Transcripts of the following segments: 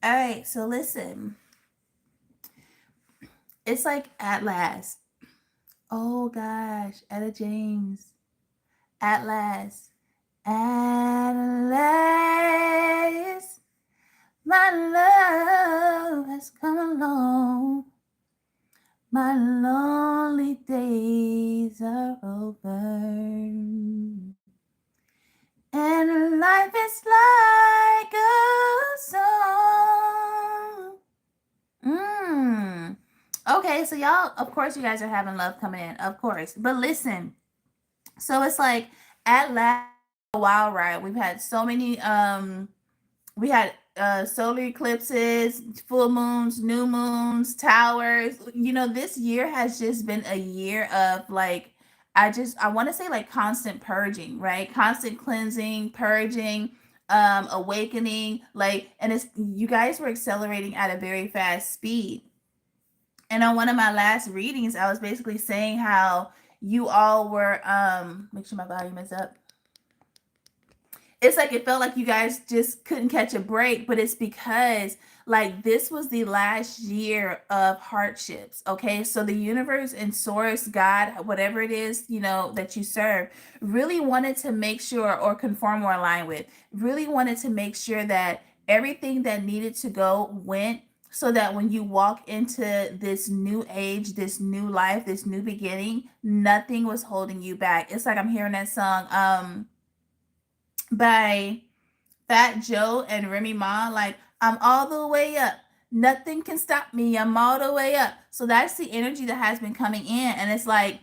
All right, so listen. It's like at last. Oh gosh, Etta James. At last. At last. My love has come along. My lonely days are over. And life is like a song. Okay, so y'all, of course, you guys are having love coming in, of course. But listen, so it's like at last, a wild ride. We've had so many. We had solar eclipses, full moons, new moons, towers. You know, this year has just been a year of like, I want to say like constant purging, right? Constant cleansing, purging, awakening, like, and it's, you guys were accelerating at a very fast speed. And on one of my last readings, I was basically saying how you all were, make sure my volume is up. It's like it felt like you guys just couldn't catch a break, but it's because like this was the last year of hardships. Okay, so the universe and source, God, whatever it is, you know, that you serve, really wanted to make sure, or conform or align with, really wanted to make sure that everything that needed to go went, so that when you walk into this new age, this new life, this new beginning, nothing was holding you back. It's like I'm hearing that song by Fat Joe and Remy Ma, like, I'm all the way up. Nothing can stop me. I'm all the way up. So that's the energy that has been coming in. And it's like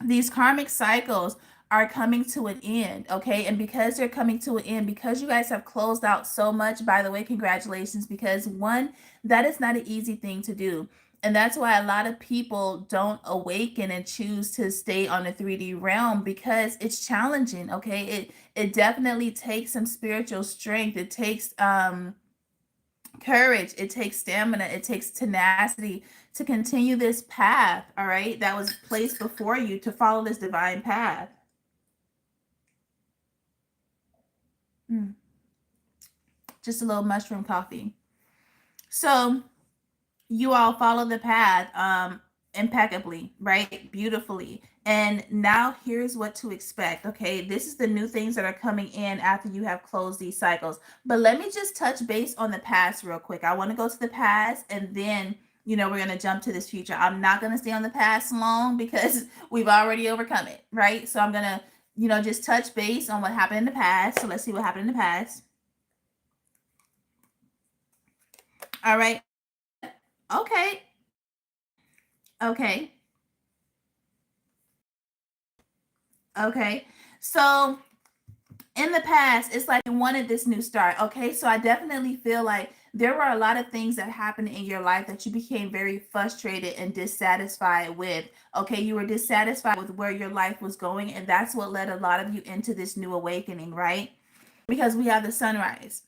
these karmic cycles are coming to an end, okay? And because they're coming to an end, because you guys have closed out so much, by the way, congratulations, because one, that is not an easy thing to do. And that's why a lot of people don't awaken and choose to stay on the 3D realm, because it's challenging, okay? It definitely takes some spiritual strength. It takes courage, it takes stamina, it takes tenacity to continue this path, all right, that was placed before you, to follow this divine path. Mm, just a little mushroom coffee. So you all follow the path impeccably, right? Beautifully. And now here's what to expect. Okay, this is the new things that are coming in after you have closed these cycles. But let me just touch base on the past real quick. I want to go to the past, and then you know we're going to jump to this future. I'm not going to stay on the past long because we've already overcome it, right? So I'm going to, you know, just touch base on what happened in the past. So let's see what happened in the past. All right. Okay. Okay. Okay. So in the past, it's like you wanted this new start. Okay. So I definitely feel like there were a lot of things that happened in your life that you became very frustrated and dissatisfied with. Okay. You were dissatisfied with where your life was going. And that's what led a lot of you into this new awakening, right? Because we have the sunrise.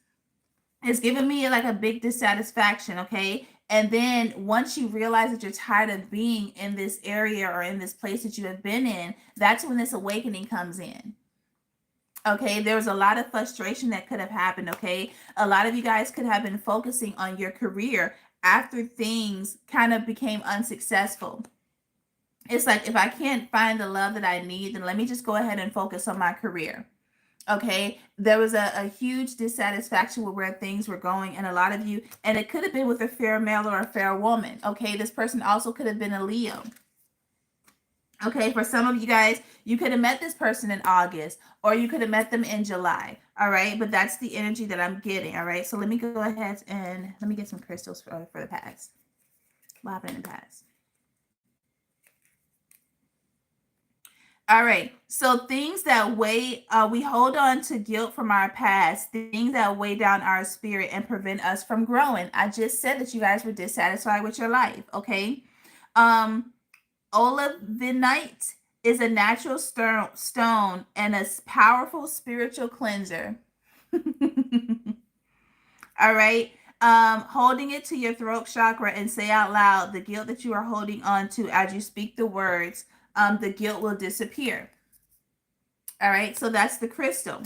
It's giving me like a big dissatisfaction, okay? And then once you realize that you're tired of being in this area or in this place that you have been in, that's when this awakening comes in. Okay, there was a lot of frustration that could have happened. Okay, a lot of you guys could have been focusing on your career after things kind of became unsuccessful. It's like, if I can't find the love that I need, then let me just go ahead and focus on my career. Okay, there was a huge dissatisfaction with where things were going, and a lot of you, and it could have been with a fair male or a fair woman. Okay, this person also could have been a Leo. Okay, for some of you guys, you could have met this person in August, or you could have met them in July. All right, but that's the energy that I'm getting. All right, so let me go ahead and let me get some crystals for the past. What happened in the past? All right. So things that weigh, we hold on to guilt from our past, things that weigh down our spirit and prevent us from growing. I just said that you guys were dissatisfied with your life. Okay. Um, Olivine is a natural stone and a powerful spiritual cleanser. All right. Holding it to your throat chakra and say out loud the guilt that you are holding on to as you speak the words. The guilt will disappear. All right, so that's the crystal.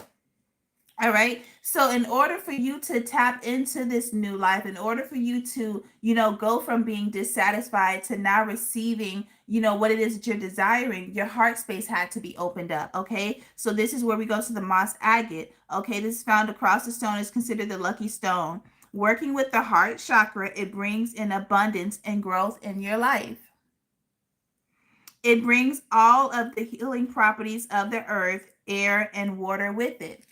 All right. So in order for you to tap into this new life, in order for you to, go from being dissatisfied to now receiving, what it is that you're desiring, your heart space had to be opened up. Okay. So this is where we go to the moss agate. Okay. This is found across the stone, is considered the lucky stone. Working with the heart chakra, it brings in abundance and growth in your life. It brings all of the healing properties of the earth, air, and water with it.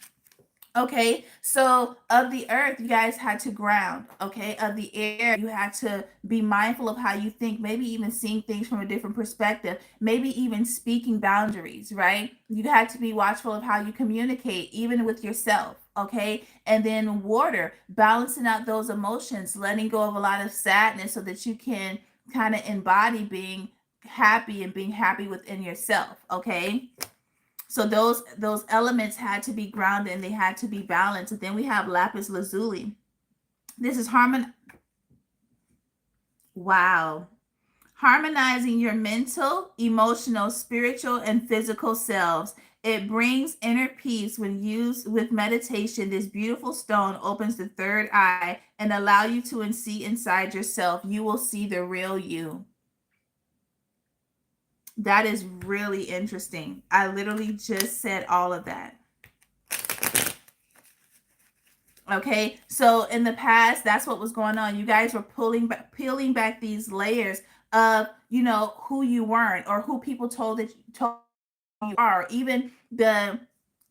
Okay, so of the earth, you guys had to ground. Okay, of the air, you had to be mindful of how you think, maybe even seeing things from a different perspective, maybe even speaking boundaries, right? You had to be watchful of how you communicate, even with yourself. Okay, and then water, balancing out those emotions, letting go of a lot of sadness so that you can kind of embody being happy and being happy within yourself. Okay, so those elements had to be grounded and they had to be balanced. And then we have lapis lazuli. This is wow. Harmonizing your mental, emotional, spiritual, and physical selves. It brings inner peace when used with meditation. This beautiful stone opens the third eye and allow you to see inside yourself. You will see the real you. That is really interesting. I literally just said all of that. Okay, so in the past, that's what was going on. You guys were peeling back these layers of, who you weren't, or who people told you are, even the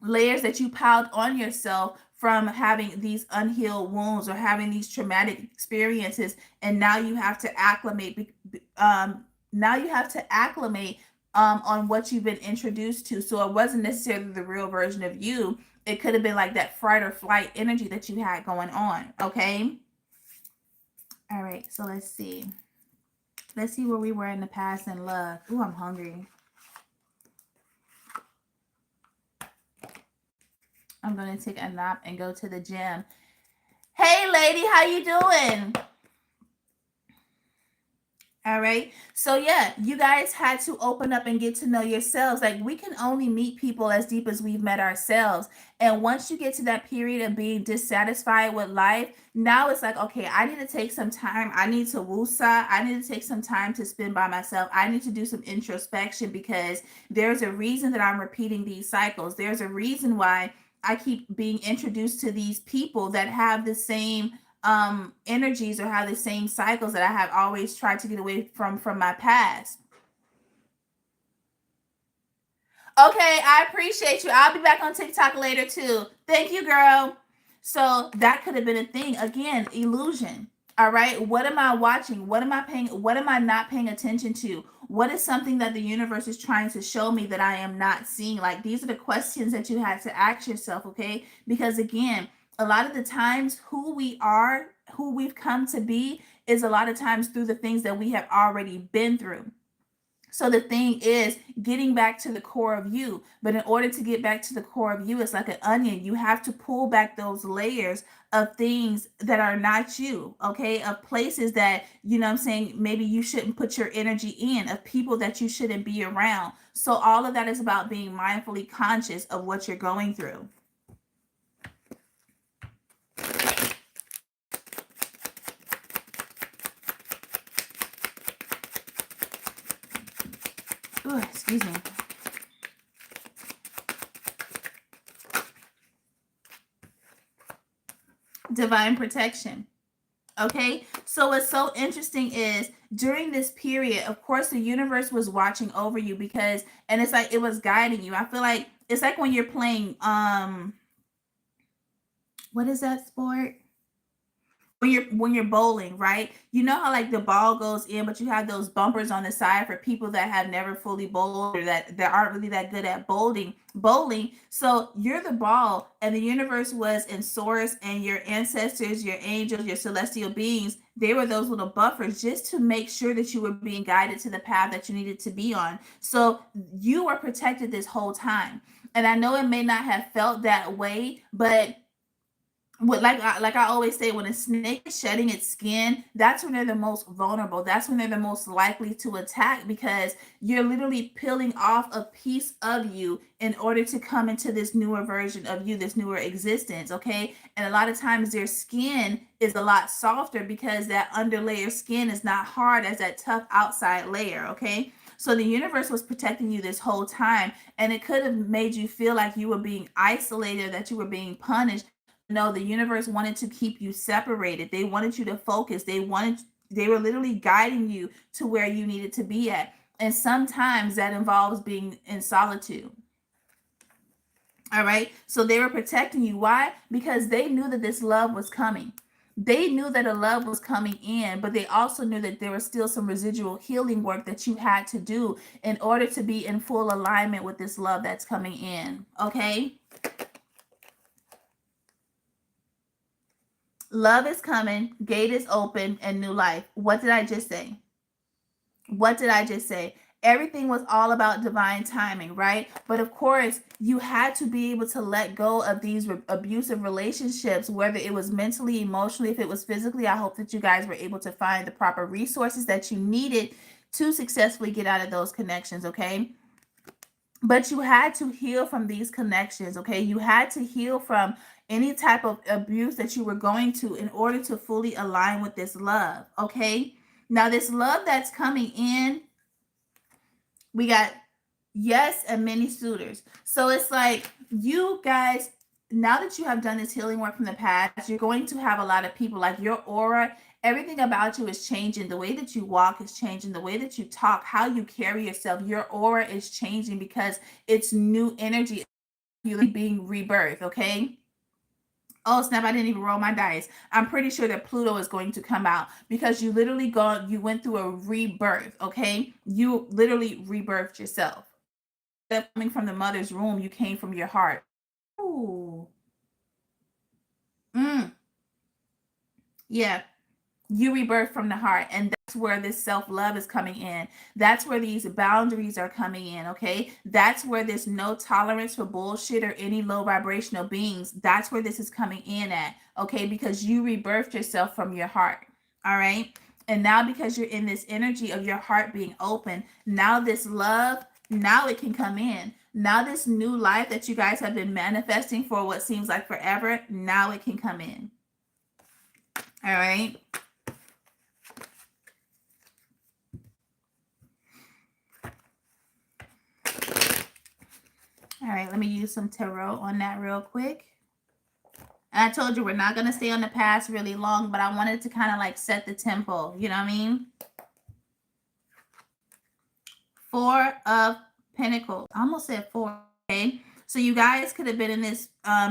layers that you piled on yourself from having these unhealed wounds or having these traumatic experiences, and now you have to acclimate. Now you have to acclimate on what you've been introduced to. So it wasn't necessarily the real version of you. It could have been like that fight or flight energy that you had going on. Okay. All right. So let's see. Let's see where we were in the past in love. Ooh, I'm hungry. I'm going to take a nap and go to the gym. Hey, lady, how you doing? All right. So yeah, you guys had to open up and get to know yourselves. Like, we can only meet people as deep as we've met ourselves. And once you get to that period of being dissatisfied with life, now it's like, okay, I need to take some time. I need to woosah. I need to take some time to spend by myself. I need to do some introspection, because there's a reason that I'm repeating these cycles. There's a reason why I keep being introduced to these people that have the same energies or have the same cycles that I have always tried to get away from my past. Okay, I appreciate you. I'll be back on TikTok later too. Thank you, girl. So that could have been a thing. Again, illusion. All right. What am I watching? What am I paying? What am I not paying attention to? What is something that the universe is trying to show me that I am not seeing? Like, these are the questions that you had to ask yourself. Okay. Because again, a lot of the times who we are, who we've come to be, is a lot of times through the things that we have already been through. So the thing is getting back to the core of you. But in order to get back to the core of you, it's like an onion. You have to pull back those layers of things that are not you, okay? Of places that, I'm saying, maybe you shouldn't put your energy in, of people that you shouldn't be around. So all of that is about being mindfully conscious of what you're going through. Ooh, excuse me. Divine protection. Okay, so what's so interesting is during this period, of course, the universe was watching over you, because, and it's like it was guiding you. I feel like it's like when you're playing, what is that sport? When you're bowling, right? You know how like the ball goes in, but you have those bumpers on the side for people that have never fully bowled, or that aren't really that good at bowling. So you're the ball, and the universe was in source, and your ancestors, your angels, your celestial beings, they were those little buffers just to make sure that you were being guided to the path that you needed to be on. So you were protected this whole time. And I know it may not have felt that way, but like I always say, when a snake is shedding its skin, that's when they're the most vulnerable. That's when they're the most likely to attack, because you're literally peeling off a piece of you in order to come into this newer version of you, this newer existence. Okay. And a lot of times their skin is a lot softer because that underlayer skin is not hard as that tough outside layer. Okay. So the universe was protecting you this whole time, and it could have made you feel like you were being isolated, that you were being punished. No, the universe wanted to keep you separated. They wanted you to focus. They were literally guiding you to where you needed to be at. And sometimes that involves being in solitude. All right. So they were protecting you. Why? Because they knew that this love was coming. They knew that a love was coming in, but they also knew that there was still some residual healing work that you had to do in order to be in full alignment with this love that's coming in. Okay. Love is coming, gate is open, and new life. What did I just say? What did I just say? Everything was all about divine timing, right? But of course, you had to be able to let go of these abusive relationships, whether it was mentally, emotionally, if it was physically. I hope that you guys were able to find the proper resources that you needed to successfully get out of those connections, okay? But you had to heal from these connections, okay? You had to heal from any type of abuse that you were going to in order to fully align with this love, okay? Now, this love that's coming in, we got yes and many suitors. So it's like, you guys, now that you have done this healing work from the past, you're going to have a lot of people, like your aura, everything about you is changing. The way that you walk is changing. The way that you talk, how you carry yourself, your aura is changing because it's new energy, you being rebirth, okay? Oh snap, I didn't even roll my dice. I'm pretty sure that Pluto is going to come out because you literally you went through a rebirth, okay? You literally rebirthed yourself. Instead of coming from the mother's womb, you came from your heart. Ooh. Yeah. You rebirth from the heart, and that's where this self-love is coming in. That's where these boundaries are coming in, okay? That's where this no tolerance for bullshit or any low vibrational beings, that's where this is coming in at, okay? Because you rebirthed yourself from your heart, all right? And now because you're in this energy of your heart being open, now this love, now it can come in. Now this new life that you guys have been manifesting for what seems like forever, now it can come in. All right? All right, let me use some tarot on that real quick. And I told you we're not going to stay on the past really long, but I wanted to kind of like set the tempo. You know what I mean? Four of Pentacles. I almost said four. Okay. So you guys could have been in this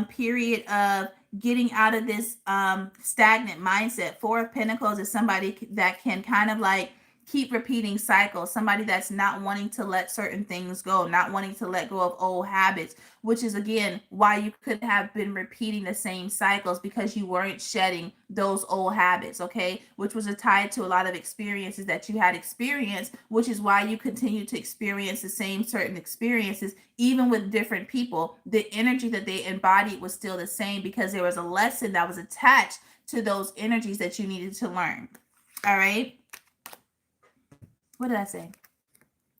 period of getting out of this stagnant mindset. Four of Pentacles is somebody that can kind of like keep repeating cycles, somebody that's not wanting to let certain things go, not wanting to let go of old habits, which is again why you could have been repeating the same cycles, because you weren't shedding those old habits, okay, which was tied to a lot of experiences that you had experienced, which is why you continue to experience the same certain experiences even with different people. The energy that they embodied was still the same because there was a lesson that was attached to those energies that you needed to learn. All right. What did I say?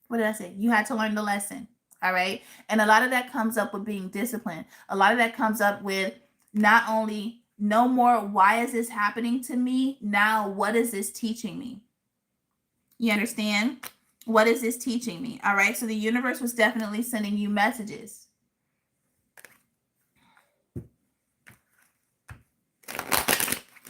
What did I say? You had to learn the lesson. All right. And a lot of that comes up with being disciplined. A lot of that comes up with not only no more, why is this happening to me? Now, what is this teaching me? You understand? What is this teaching me? All right. So the universe was definitely sending you messages.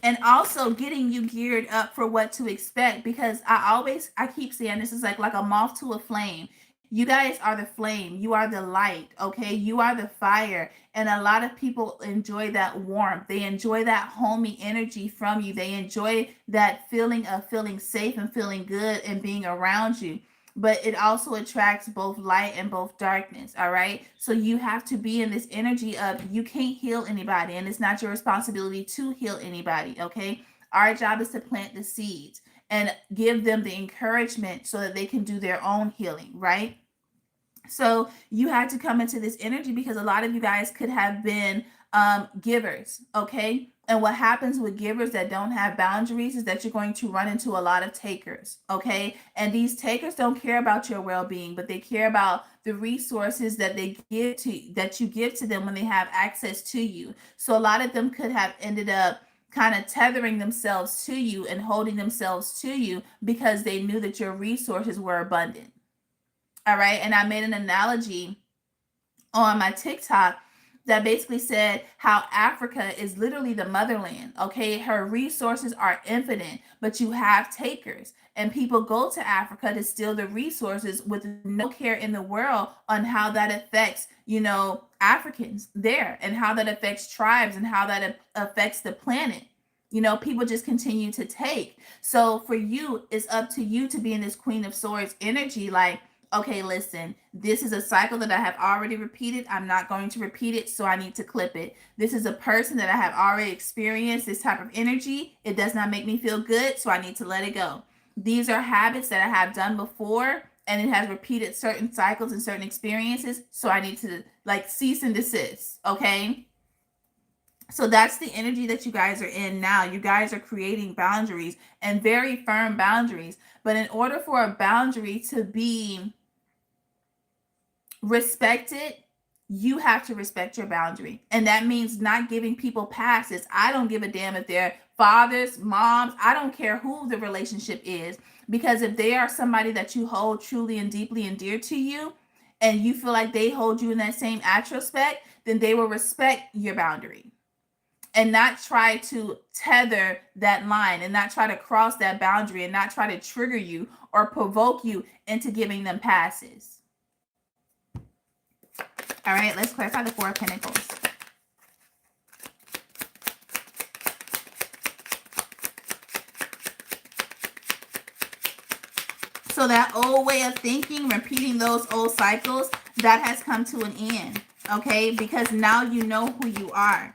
And also getting you geared up for what to expect, because I keep saying this is like a moth to a flame. You guys are the flame. You are the light, okay? You are the fire. And a lot of people enjoy that warmth. They enjoy that homey energy from you. They enjoy that feeling of feeling safe and feeling good and being around you. But it also attracts both light and both darkness, all right? So you have to be in this energy of you can't heal anybody, and it's not your responsibility to heal anybody, okay? Our job is to plant the seeds and give them the encouragement so that they can do their own healing, right? So you had to come into this energy because a lot of you guys could have been givers, okay? And what happens with givers that don't have boundaries is that you're going to run into a lot of takers, okay? And these takers don't care about your well-being, but they care about the resources that they give to that you give to them when they have access to you. So a lot of them could have ended up kind of tethering themselves to you and holding themselves to you because they knew that your resources were abundant. All right. And I made an analogy on my TikTok that basically said how Africa is literally the motherland. Okay. Her resources are infinite, but you have takers, and people go to Africa to steal the resources with no care in the world on how that affects, Africans there, and how that affects tribes, and how that affects the planet. People just continue to take. So for you, it's up to you to be in this Queen of Swords energy. Like, okay, listen, this is a cycle that I have already repeated. I'm not going to repeat it, so I need to clip it. This is a person that I have already experienced this type of energy. It does not make me feel good, so I need to let it go. These are habits that I have done before, and it has repeated certain cycles and certain experiences, so I need to cease and desist, okay? So that's the energy that you guys are in now. You guys are creating boundaries, and very firm boundaries. But in order for a boundary to be respected, you have to respect your boundary. And that means not giving people passes. I don't give a damn if they're fathers, moms. I don't care who the relationship is. Because if they are somebody that you hold truly and deeply and dear to you, and you feel like they hold you in that same aspect, then they will respect your boundary and not try to tether that line, and not try to cross that boundary, and not try to trigger you or provoke you into giving them passes. All right, let's clarify the Four of Pentacles. So that old way of thinking, repeating those old cycles, that has come to an end, okay? Because now you know who you are.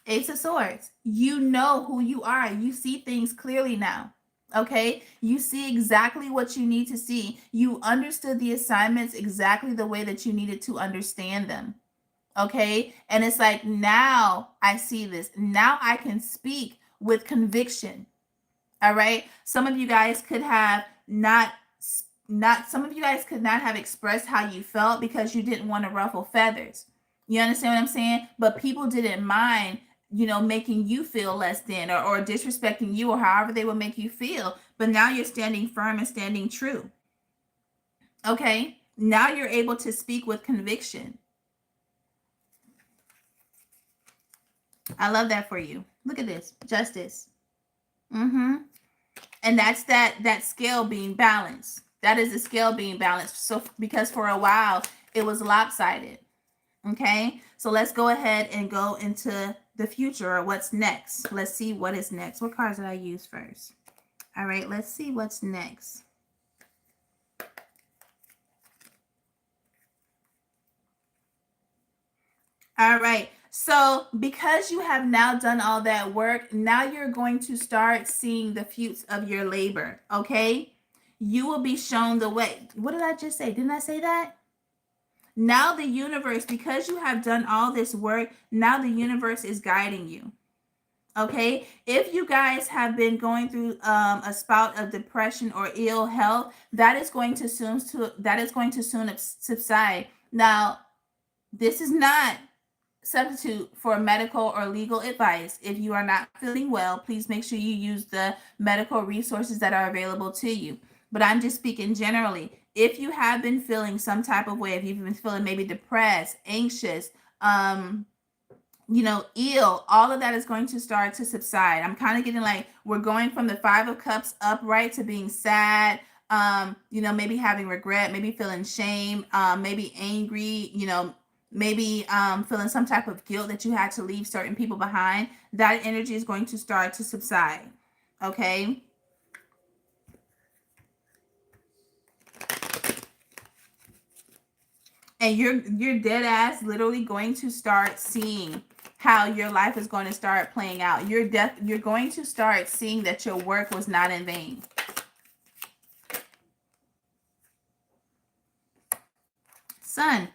Ace of Swords. You know who you are. You see things clearly now. Okay? You see exactly what you need to see. You understood the assignments exactly the way that you needed to understand them. Okay? And it's like, now I see this. Now I can speak with conviction. All right? Some of you guys could have some of you guys could not have expressed how you felt because you didn't want to ruffle feathers. You understand what I'm saying? But people didn't mind, making you feel less than, or disrespecting you, or however they will make you feel. But now you're standing firm and standing true. Okay? Now you're able to speak with conviction. I love that for you. Look at this. Justice. And that's that scale being balanced. That is the scale being balanced. So because for a while it was lopsided. Okay, so let's go ahead and go into the future, or what's next. Let's see what is next. What cards did I use first? All right, let's see what's next. All right, so because you have now done all that work, now you're going to start seeing the fruits of your labor, okay? You will be shown the way. What did I just say? Didn't I say that? Now the universe, because you have done all this work, now the universe is guiding you. Okay, if you guys have been going through a spout of depression or ill health, that is going to soon subside. Now, this is not substitute for medical or legal advice. If you are not feeling well, please make sure you use the medical resources that are available to you. But I'm just speaking generally. If you have been feeling some type of way, if you've been feeling maybe depressed, anxious, ill, all of that is going to start to subside. I'm kind of getting like we're going from the Five of Cups upright to being sad, maybe having regret, maybe feeling shame, maybe angry, maybe feeling some type of guilt that you had to leave certain people behind. That energy is going to start to subside. Okay. And you're dead ass literally going to start seeing how your life is going to start playing out. You're going to start seeing that your work was not in vain. Sun.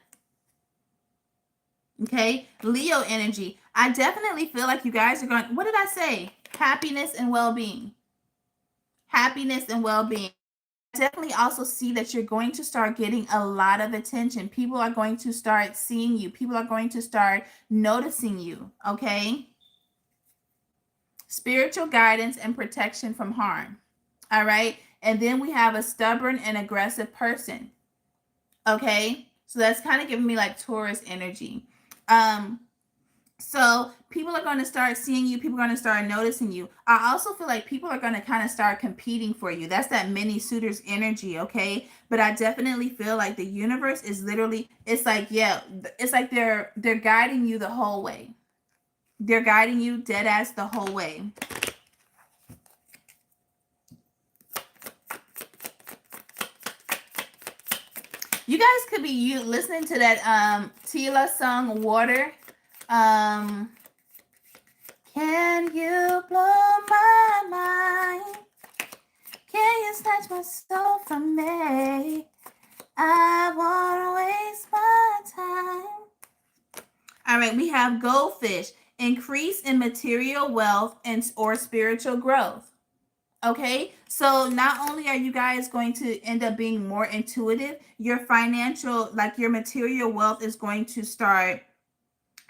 Okay, Leo energy. I definitely feel like you guys are going, what did I say? Happiness and well-being. Happiness and well-being. I definitely also see that you're going to start getting a lot of attention. People are going to start seeing you. People are going to start noticing you. Okay. Spiritual guidance and protection from harm. All right. And then we have a stubborn and aggressive person. Okay. So that's kind of giving me like Taurus energy. So people are going to start seeing you. People are going to start noticing you. I also feel like people are going to kind of start competing for you. That's that mini suitors energy, okay? But I definitely feel like the universe is literally, it's like, yeah, it's like they're guiding you the whole way. They're guiding you dead ass the whole way. You guys could be listening to that Tila song, Water. Can you blow my mind? Can you snatch my soul from me? I won't waste my time. All right, we have goldfish. Increase in material wealth and or spiritual growth. Okay, so not only are you guys going to end up being more intuitive, your financial, like your material wealth is going to start,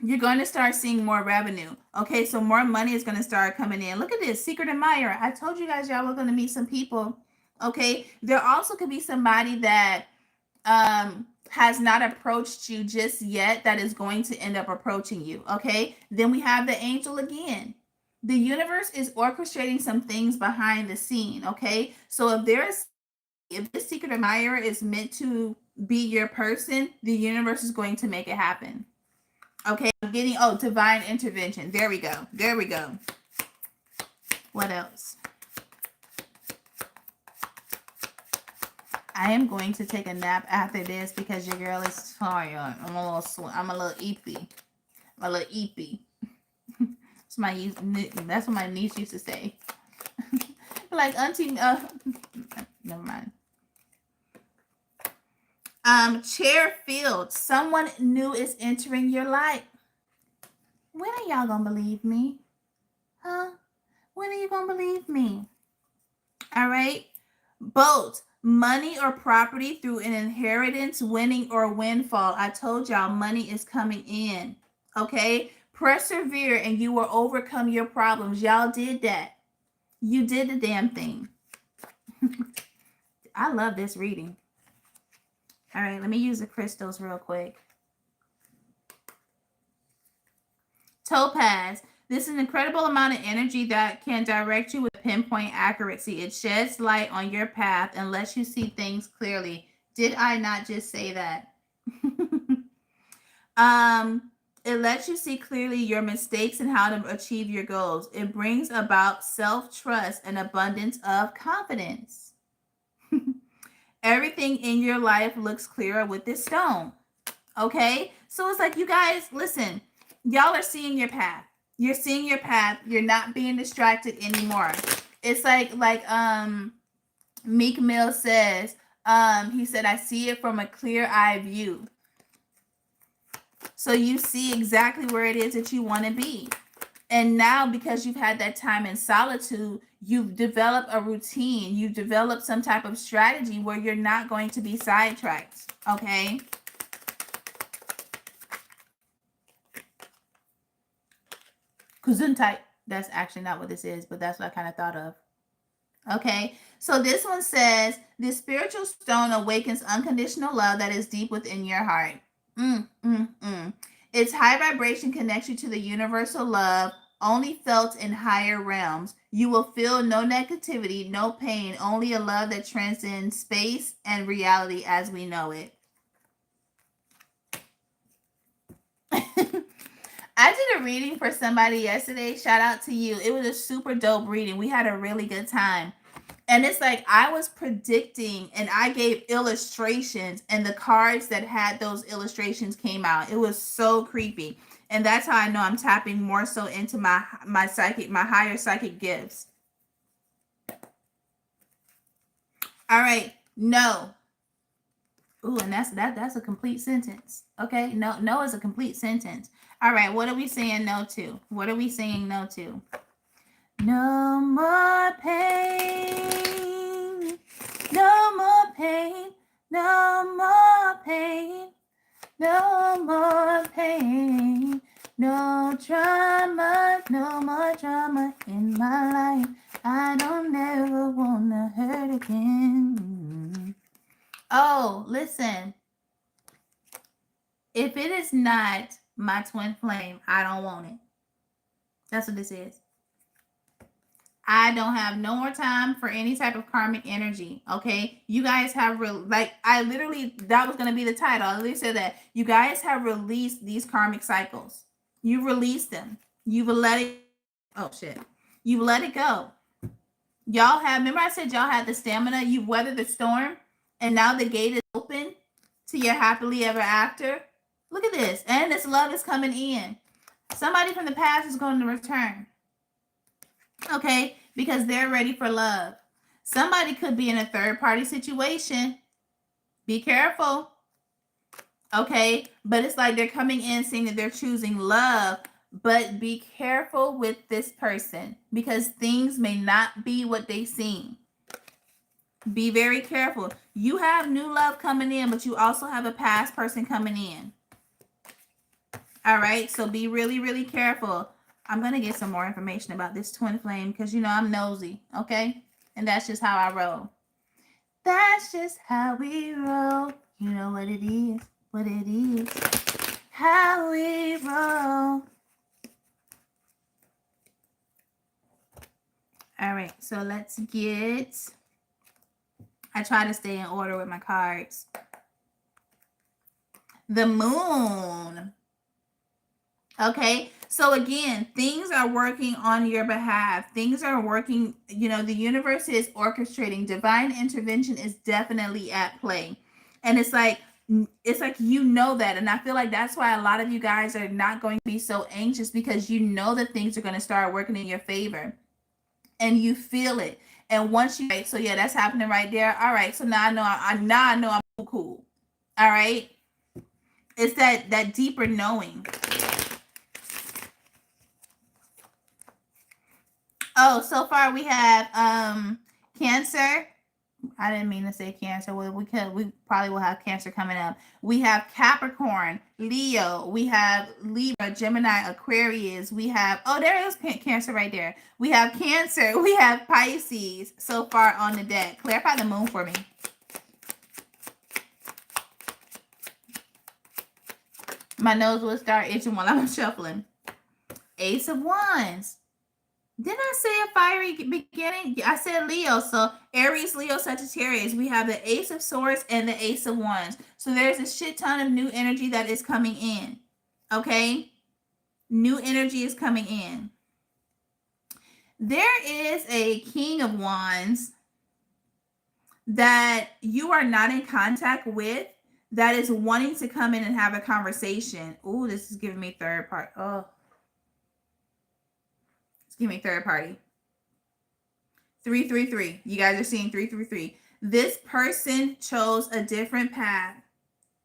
you're going to start seeing more revenue. Okay, so more money is going to start coming in. Look at this, secret admirer. I told you guys y'all were going to meet some people. Okay, there also could be somebody that has not approached you just yet that is going to end up approaching you. Okay, then we have the angel again. The universe is orchestrating some things behind the scene. Okay, so if this secret admirer is meant to be your person, the universe is going to make it happen. Okay, I'm getting, divine intervention. There we go. There we go. What else? I am going to take a nap after this because your girl is tired. I'm a little eepy. I'm a little eepy. That's what my niece used to say. Like, auntie, never mind. Chair filled. Someone new is entering your life. When are y'all gonna believe me? Huh? When are you gonna believe me? All right. Boat. Money or property through an inheritance, winning or windfall. I told y'all money is coming in. Okay. Persevere and you will overcome your problems. Y'all did that. You did the damn thing. I love this reading. All right, let me use the crystals real quick. Topaz. This is an incredible amount of energy that can direct you with pinpoint accuracy. It sheds light on your path and lets you see things clearly. Did I not just say that? It lets you see clearly your mistakes and how to achieve your goals. It brings about self-trust and abundance of confidence. Everything in your life looks clearer with this stone. Okay? So it's like, you guys, listen, y'all are seeing your path. You're seeing your path. You're not being distracted anymore. It's like Meek Mill says, he said, I see it from a clear eye view. So you see exactly where it is that you want to be. And now, because you've had that time in solitude, you've developed a routine. You've developed some type of strategy where you're not going to be sidetracked. Okay? Gesundheit. That's actually not what this is, but that's what I kind of thought of. Okay, so this one says, this spiritual stone awakens unconditional love that is deep within your heart. Its high vibration connects you to the universal love only felt in higher realms. You will feel no negativity, no pain, only a love that transcends space and reality as we know it. I did a reading for somebody yesterday. Shout out to you. It was a super dope reading. We had a really good time. And it's like I was predicting and I gave illustrations and the cards that had those illustrations came out. It was so creepy. And that's how I know I'm tapping more so into my higher psychic gifts. All right. No. Ooh, and that's a complete sentence. Okay, no is a complete sentence. All right, what are we saying no to? What are we saying no to? No more pain. No more pain. No more pain. No more pain. No drama. No more drama in my life. I don't ever wanna hurt again. Oh, listen. If it is not my twin flame, I don't want it. That's what this is. I don't have no more time for any type of karmic energy. Okay, you guys have I literally, that was gonna be the title. I literally said that you guys have released these karmic cycles. You've released them. You've let it. Oh shit. You've let it go. Y'all have. Remember, I said y'all had the stamina. You've weathered the storm, and now the gate is open to your happily ever after. Look at this, and this love is coming in. Somebody from the past is going to return. Okay, because they're ready for love. Somebody could be in a third party situation. Be careful. Okay, but it's like they're coming in saying that they're choosing love, but be careful with this person because things may not be what they seem. Be very careful. You have new love coming in, but you also have a past person coming in. All right, so be really, really careful. I'm going to get some more information about this twin flame because, you know, I'm nosy, okay? And that's just how I roll. That's just how we roll. You know what it is, how we roll. All right, so let's get... I try to stay in order with my cards. The moon. Okay, so again, things are working on your behalf. Things are working, you know, the universe is orchestrating. Divine intervention is definitely at play. And it's like you know that. And I feel like that's why a lot of you guys are not going to be so anxious because you know that things are going to start working in your favor. And you feel it. And once you, so yeah, that's happening right there. All right, so now I know I'm cool. All right, it's that deeper knowing. Oh, so far we have Cancer. I didn't mean to say Cancer. We probably will have Cancer coming up. We have Capricorn, Leo. We have Libra, Gemini, Aquarius. We have, oh, there is Cancer right there. We have Cancer. We have Pisces so far on the deck. Clarify the moon for me. My nose will start itching while I'm shuffling. Ace of Wands. Didn't I say a fiery beginning? I said Leo. So Aries, Leo, Sagittarius. We have the Ace of Swords and the Ace of Wands. So there's a shit ton of new energy that is coming in. Okay? New energy is coming in. There is a King of Wands that you are not in contact with that is wanting to come in and have a conversation. Ooh, this is giving me third part. Oh. Give me third party. 333. You guys are seeing 333. This person chose a different path.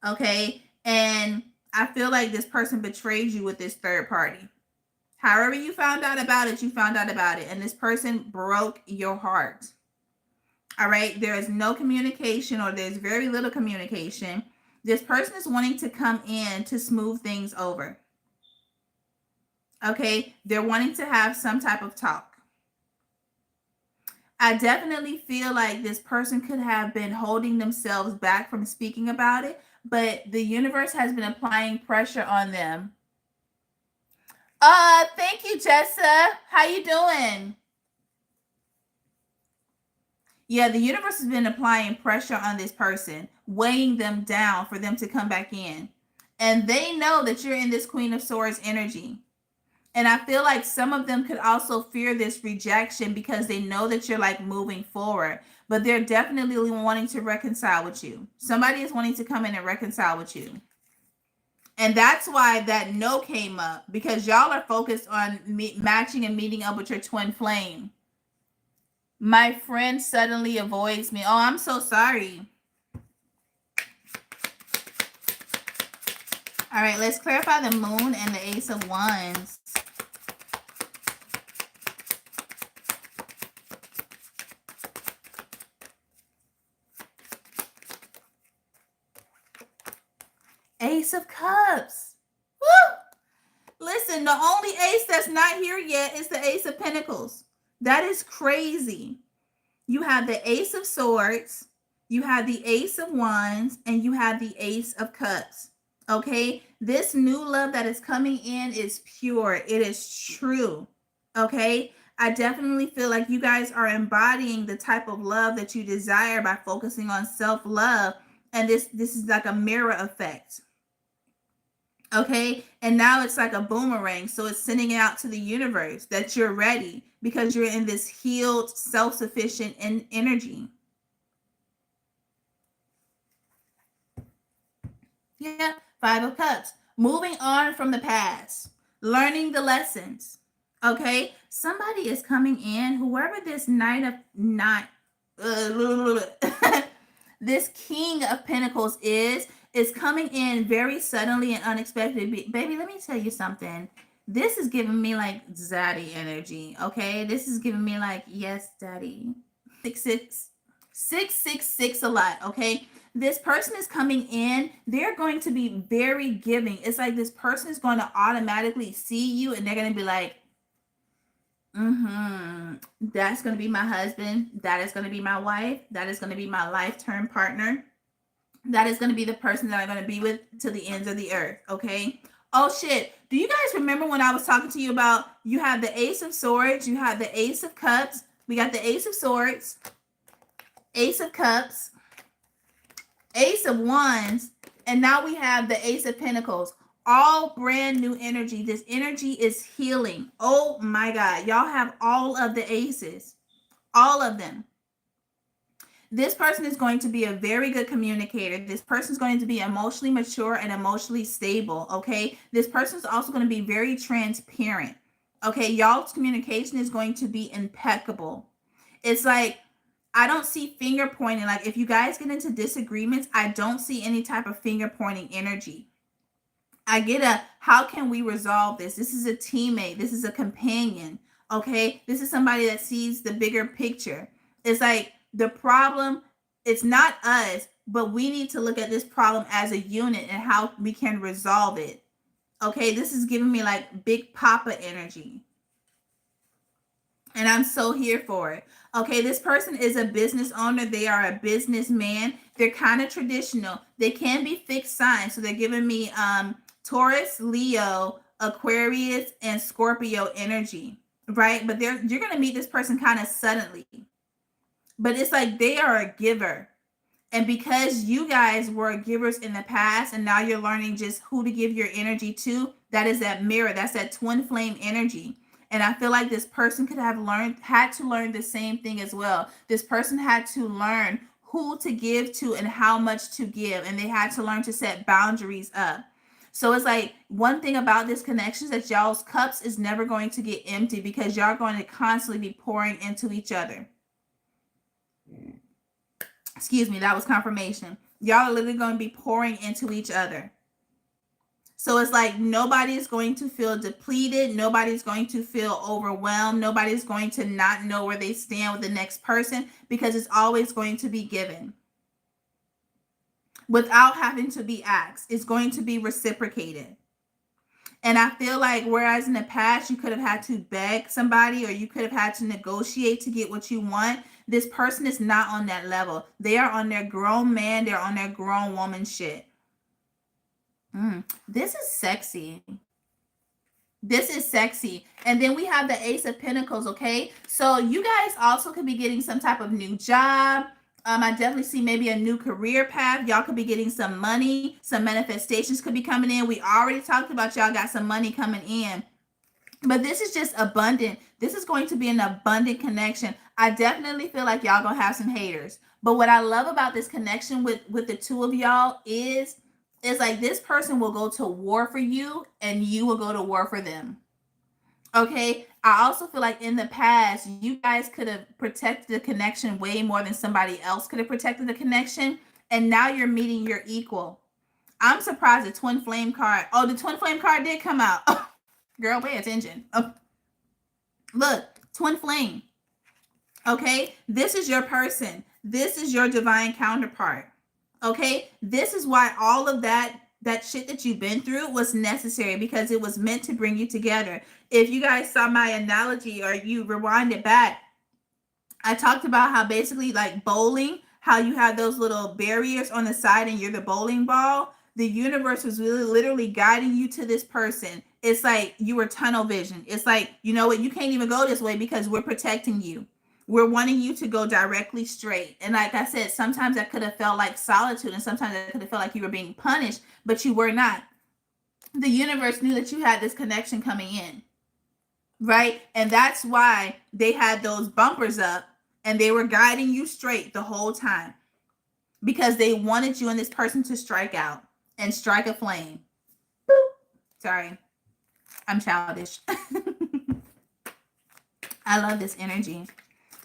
Okay. And I feel like this person betrayed you with this third party. However you found out about it, you found out about it. And this person broke your heart. All right. There is no communication, or there's very little communication. This person is wanting to come in to smooth things over. Okay, they're wanting to have some type of talk. I definitely feel like this person could have been holding themselves back from speaking about it, but the universe has been applying pressure on them. Thank you, Jessa. How you doing? Yeah, the universe has been applying pressure on this person, weighing them down for them to come back in. And they know that you're in this Queen of Swords energy. And I feel like some of them could also fear this rejection because they know that you're like moving forward, but they're definitely wanting to reconcile with you. Somebody is wanting to come in and reconcile with you. And that's why that no came up, because y'all are focused on matching and meeting up with your twin flame. My friend suddenly avoids me. Oh, I'm so sorry. All right, let's clarify the moon and the Ace of Wands. Ace of Cups. Woo! Listen, the only ace that's not here yet is the Ace of Pentacles. That is crazy. You have the Ace of Swords, you have the Ace of Wands, and you have the Ace of Cups. Okay, this new love that is coming in is pure. It is true. Okay, I definitely feel like you guys are embodying the type of love that you desire by focusing on self-love, and this is like a mirror effect. Okay, and now it's like a boomerang, so it's sending it out to the universe that you're ready because you're in this healed, self-sufficient energy. Yeah, Five of Cups. Moving on from the past, learning the lessons. Okay, somebody is coming in, whoever this this King of Pentacles is coming in very suddenly and unexpected. Baby, let me tell you something. This is giving me like zaddy energy. Okay, this is giving me like, yes, daddy. 666 a lot. Okay, this person is coming in, they're going to be very giving. It's like this person is going to automatically see you and they're going to be like, that's going to be my husband, that is going to be my wife, that is going to be my lifetime partner, that is going to be the person that I'm going to be with to the ends of the earth. Okay, oh shit, do you guys remember when I was talking to you about, you have the Ace of Swords, you have the Ace of Cups, we got the Ace of Swords, Ace of Cups, Ace of Wands, and now we have the Ace of Pentacles. All brand new energy. This energy is healing. Oh my God. Y'all have all of the aces. All of them. This person is going to be a very good communicator. This person is going to be emotionally mature and emotionally stable. Okay. This person is also going to be very transparent. Okay. Y'all's communication is going to be impeccable. It's like, I don't see finger pointing. Like if you guys get into disagreements, I don't see any type of finger pointing energy. I get a, how can we resolve this? This is a teammate. This is a companion. Okay. This is somebody that sees the bigger picture. It's like the problem, it's not us, but we need to look at this problem as a unit and how we can resolve it. Okay. This is giving me like Big Papa energy. And I'm so here for it. Okay, this person is a business owner. They are a businessman. They're kind of traditional. They can be fixed signs. So they're giving me Taurus, Leo, Aquarius, and Scorpio energy, right? But you're going to meet this person kind of suddenly. But it's like they are a giver. And because you guys were givers in the past and now you're learning just who to give your energy to, that is that mirror. That's that twin flame energy. And I feel like this person could have had to learn the same thing as well. This person had to learn who to give to and how much to give. And they had to learn to set boundaries up. So it's like one thing about this connection is that y'all's cups is never going to get empty because y'all are going to constantly be pouring into each other. Excuse me, that was confirmation. Y'all are literally going to be pouring into each other. So it's like nobody's going to feel depleted. Nobody's going to feel overwhelmed. Nobody's going to not know where they stand with the next person because it's always going to be given without having to be asked. It's going to be reciprocated. And I feel like whereas in the past you could have had to beg somebody or you could have had to negotiate to get what you want, this person is not on that level. They are on their grown man. They're on their grown woman shit. This is sexy. This is sexy. And then we have the Ace of Pentacles, okay? So you guys also could be getting some type of new job. I definitely see maybe a new career path. Y'all could be getting some money. Some manifestations could be coming in. We already talked about y'all got some money coming in. But this is just abundant. This is going to be an abundant connection. I definitely feel like y'all gonna have some haters. But what I love about this connection with the two of y'all is like this person will go to war for you and you will go to war for them. Okay. I also feel like in the past, you guys could have protected the connection way more than somebody else could have protected the connection. And now you're meeting your equal. I'm surprised the twin flame card. Oh, the twin flame card did come out. Oh, girl, pay attention. Oh, look, twin flame. Okay, this is your person. This is your divine counterpart. Okay, this is why all of that shit that you've been through was necessary, because it was meant to bring you together. If you guys saw my analogy, or you rewind it back, I talked about how basically like bowling, how you have those little barriers on the side and you're the bowling ball. The universe was really literally guiding you to this person. It's like you were tunnel vision. It's like, you know what, you can't even go this way because we're protecting you. We're wanting you to go directly straight. And like I said, sometimes that could have felt like solitude, and sometimes that could have felt like you were being punished, but you were not. The universe knew that you had this connection coming in, right? And that's why they had those bumpers up and they were guiding you straight the whole time, because they wanted you and this person to strike out and strike a flame. Boop. Sorry, I'm childish. I love this energy.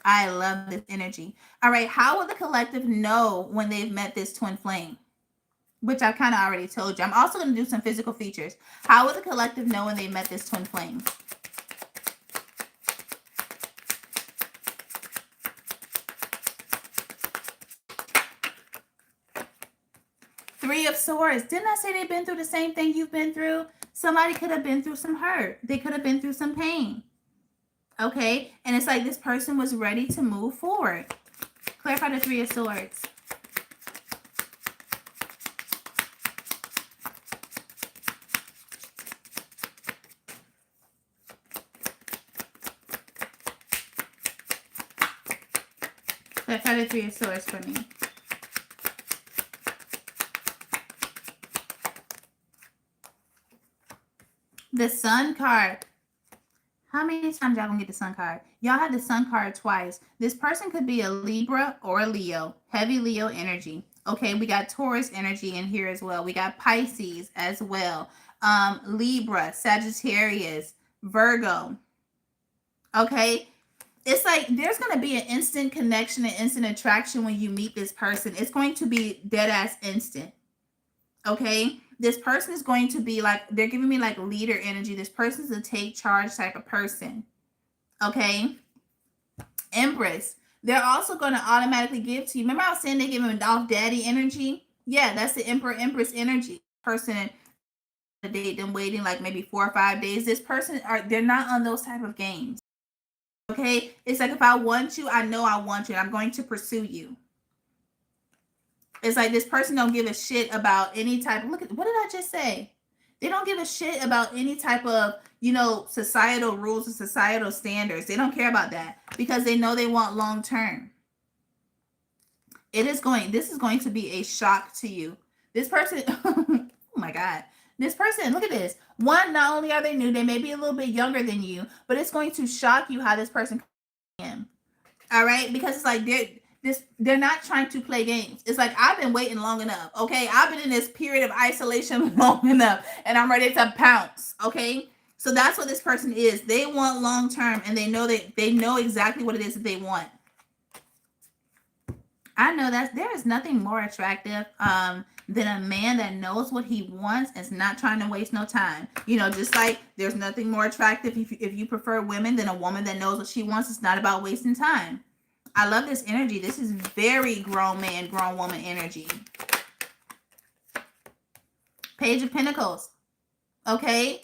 I love this energy. All right, how will the collective know when they've met this twin flame? Which I've kind of already told you. I'm also going to do some physical features. How will the collective know when they met this twin flame? Three of Swords. Didn't I say they've been through the same thing you've been through? Somebody could have been through some hurt. They could have been through some pain. Okay? And it's like this person was ready to move forward. Clarify the Three of Swords. Clarify the Three of Swords for me. The Sun card. How many times y'all gonna get the Sun card? Y'all had the Sun card twice. This person could be a Libra or a Leo. Heavy Leo energy. Okay, we got Taurus energy in here as well. We got Pisces as well. Libra, Sagittarius, Virgo. Okay, it's like there's going to be an instant connection and instant attraction when you meet this person. It's going to be dead ass instant. Okay, this person is going to be like, they're giving me like leader energy. This person is a take charge type of person. Okay, Empress. They're also going to automatically give to you. Remember I was saying they give him off daddy energy? Yeah, that's the Empress energy. Person to date them waiting like maybe 4 or 5 days. This person they're not on those type of games. Okay, it's like if I want you, I know I want you, and I'm going to pursue you. It's like this person don't give a shit about any type of, look at, what did I just say? They don't give a shit about any type of, you know, societal rules and societal standards. They don't care about that because they know they want long term. This is going to be a shock to you. This person, oh my God. This person, look at this. One, not only are they new, they may be a little bit younger than you, but it's going to shock you how this person can. All right? Because it's like they're not trying to play games. It's like, I've been waiting long enough. Okay? I've been in this period of isolation long enough, and I'm ready to pounce. Okay? So that's what this person is. They want long term, and they know exactly what it is that they want. I know that there is nothing more attractive than a man that knows what he wants and is not trying to waste no time. You know, just like there's nothing more attractive if you prefer women than a woman that knows what she wants. It's not about wasting time. I love this energy. This is very grown man, grown woman energy. Page of Pentacles. Okay.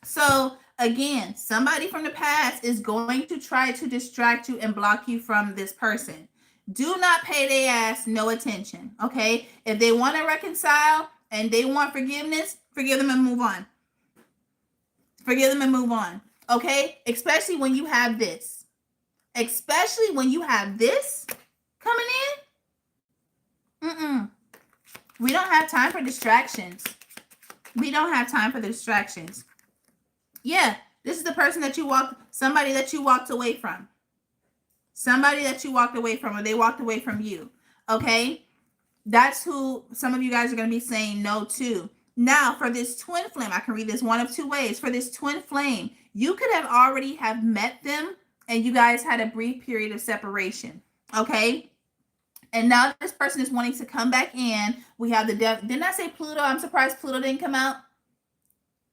So again, somebody from the past is going to try to distract you and block you from this person. Do not pay their ass no attention, okay? If they want to reconcile and they want forgiveness, forgive them and move on. Forgive them and move on, okay? Especially when you have this. Especially when you have this coming in. We don't have time for distractions. We don't have time for the distractions. Yeah, this is the person that somebody that you walked away from. Somebody that you walked away from, or they walked away from you. Okay? That's who some of you guys are going to be saying no to. Now, for this twin flame, I can read this one of two ways. For this twin flame, you could have already have met them and you guys had a brief period of separation. Okay? And now this person is wanting to come back in. We have the devil. Didn't I say Pluto? I'm surprised Pluto didn't come out.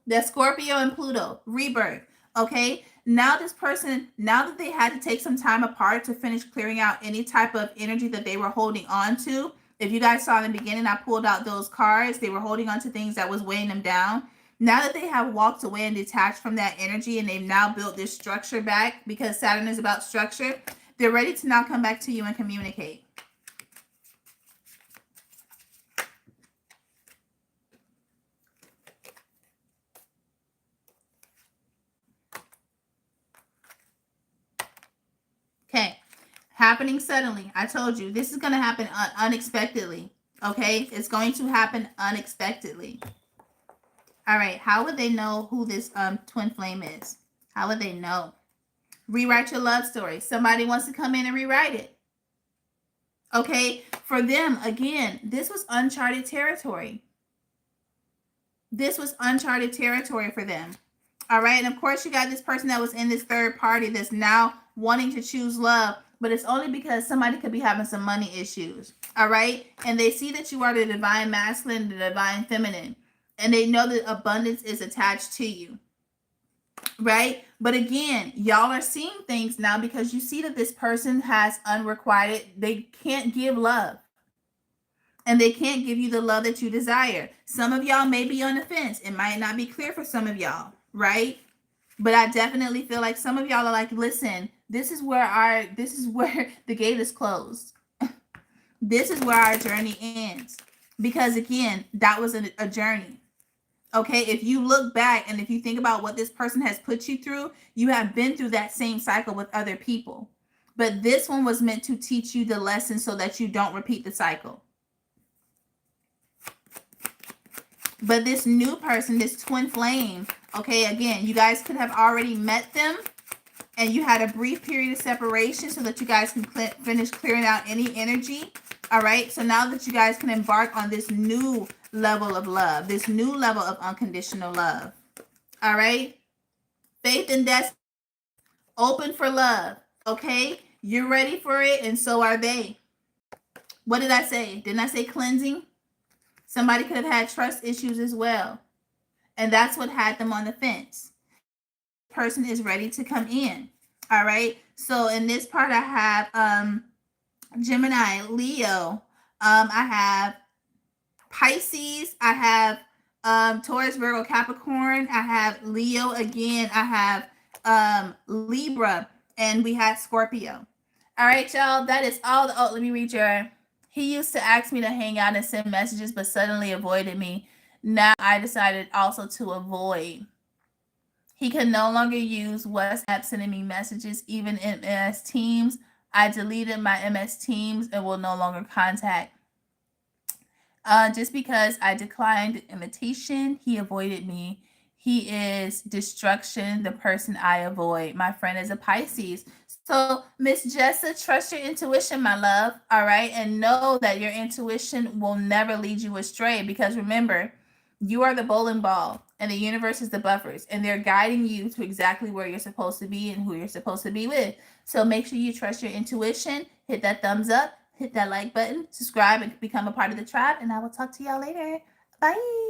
That's Scorpio and Pluto, rebirth. Okay. Now this person, now that they had to take some time apart to finish clearing out any type of energy that they were holding on to. If you guys saw in the beginning, I pulled out those cards. They were holding on to things that was weighing them down. Now that they have walked away and detached from that energy, and they've now built this structure back, because Saturn is about structure, they're ready to now come back to you and communicate. Okay. Happening suddenly. I told you, this is going to happen unexpectedly. Okay. It's going to happen unexpectedly. All right. How would they know who this twin flame is? How would they know? Rewrite your love story. Somebody wants to come in and rewrite it. Okay. For them, again, this was uncharted territory. This was uncharted territory for them. All right. And of course, you got this person that was in this third party that's now wanting to choose love, but it's only because somebody could be having some money issues. All right. And they see that you are the divine masculine, the divine feminine, and they know that abundance is attached to you. Right. But again, y'all are seeing things now because you see that this person has unrequited. They can't give love. And they can't give you the love that you desire. Some of y'all may be on the fence. It might not be clear for some of y'all. Right. But I definitely feel like some of y'all are like, listen, this is where the gate is closed. This is where our journey ends. Because again, that was a journey. Okay, if you look back and if you think about what this person has put you through, you have been through that same cycle with other people. But this one was meant to teach you the lesson so that you don't repeat the cycle. But this new person, this twin flame, okay, again, you guys could have already met them and you had a brief period of separation so that you guys can finish clearing out any energy. All right. So now that you guys can embark on this new level of love, this new level of unconditional love. All right. Faith and destiny. Open for love. Okay. You're ready for it. And so are they. What did I say? Didn't I say cleansing? Somebody could have had trust issues as well. And that's what had them on the fence. The person is ready to come in. All right. So in this part, I have Gemini, Leo. I have Pisces. I have Taurus, Virgo, Capricorn. I have Leo again. I have Libra. And we had Scorpio. All right, y'all. That is all. Oh, let me read your... He used to ask me to hang out and send messages, but suddenly avoided me. Now I decided also to avoid. He can no longer use WhatsApp sending me messages, even in MS Teams. I deleted my MS Teams and will no longer contact. Just because I declined the invitation, he avoided me. He is destruction, the person I avoid. My friend is a Pisces. So, Miss Jessa, trust your intuition, my love. All right. And know that your intuition will never lead you astray, because remember, you are the bowling ball and the universe is the buffers, and they're guiding you to exactly where you're supposed to be and who you're supposed to be with. So make sure you trust your intuition. Hit that thumbs up, hit that like button, subscribe, and become a part of the tribe. And I will talk to y'all later. Bye.